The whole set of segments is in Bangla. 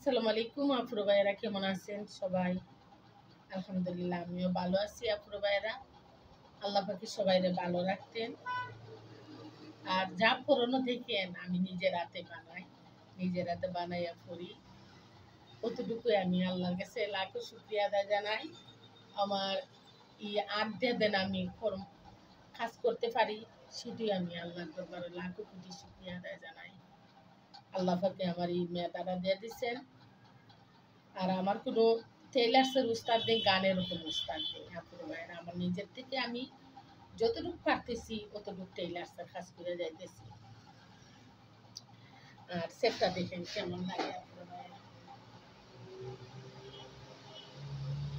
আসসালামু আলাইকুম আপুর ভাইয়েরা, কেমন আছেন সবাই? আলহামদুলিল্লাহ, আমিও ভালো আছি আপুর ভাইয়েরা। আল্লাহ পাকি সবাইরে ভালো রাখতেন। আর যা পুরনো দেখেন আমি নিজের হাতে বানাই, নিজের হাতে বানাইয়া পড়ি। কতটুকু আমি আল্লাহর কাছে লাখো শুকরিয়া আদায় জানাই। আমার আড্ডা দেন আমি কাজ করতে পারি, সেটাই আমি আল্লাহর দরবারে লাখো কোটি শুকরিয়া আদায় জানাই। আল্লাহ পাকে আমার এই মেধাটা দিয়ে দিচ্ছেন। আর আমার কোনো টেইলার্সের উস্তাদ নেই, গানেরও কোনো উস্তাদ নেই আপুর ভাইয়েরা। আমার নিজের থেকে আমি যতটুকু পারতেছি অতটুকু টেইলার্সের কাজ করে যাইতেছি। আর সেটটা দেখেন কেমন লাগে আপুর ভাইয়েরা,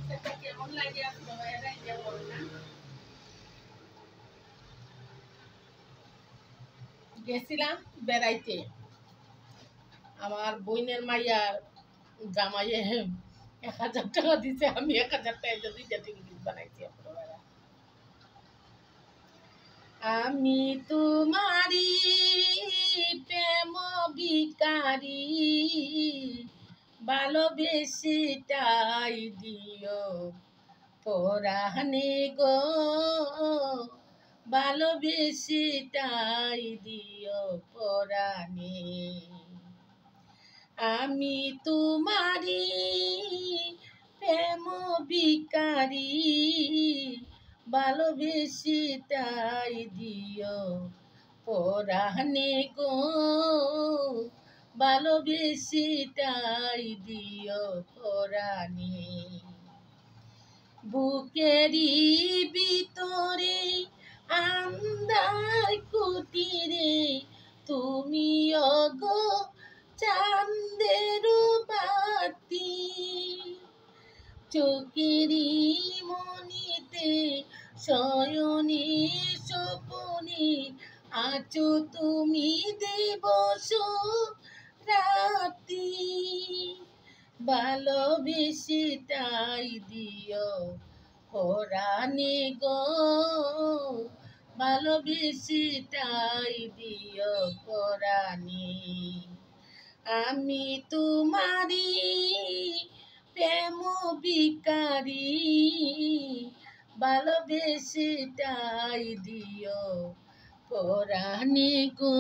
সেটটা কেমন লাগে আপুর ভাইয়েরা, কেমন না? গেছিলাম বেড়াইতে, আমার বোনের মাইয়ার জামাইয়ে 1000 টাকা দিছে, আমি 1000 টাকা দুইটা টিকিট বানাইছি আপুর ভাইয়েরা। আমি তোমারি প্রেম ভিখারি, ভালোবেসেটাই দিও পরাণে গো, ভালোবেসেটাই দিও পরাণে। আমি তোমারি প্রেম ভিখারি, ভালোবেসেটাই দিও পরাণে গো, ভালোবেসেটাই দিও পরাণে। বুকেরি ভিতরে আন্ধার কুটিরে তুমি ওগো চাঁদের বাতি, চোখেরি মনিতে শয়নে স্বপনে আছো তুমি দিবস রাতি, ভালোবেসেটাই দিও পরাণে গো, ভালোবেসেটাই দিও পরাণে। আমি তোমারি প্রেম ভিখারি, ভালোবেসেটাই দিও পরাণে গো,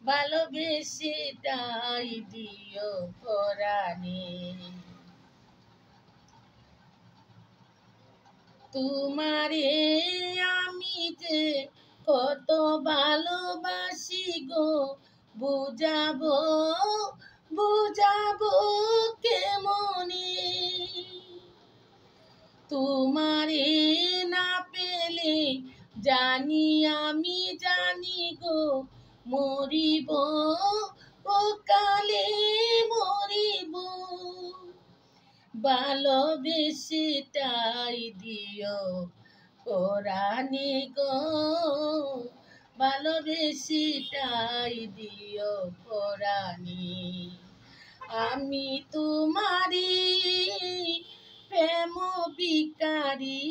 ভালোবেসেটাই দিও পরাণে। তোমারে আমি যে কত ভালোবাসি গো, বুঝাবো বুঝাবো কেমনে, তোমারে না পেলে জানি আমি জানি গো, মরিব ও কালে মরিব, ভালোবেসেটাই দিও পরাণে গো, ভালোবেসেটাই দিও পরাণে। আমি তোমারি প্রেম ভিখারি,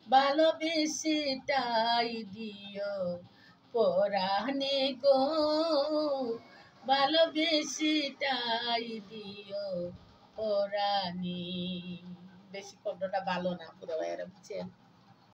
ভালোবেসেটাই দিও পরাণে গো, ভালোবেসেটাই দিও পরাণে। বেশি কণ্ঠটা ভালো না পুরো ভাইয়েরা, বুঝছেন?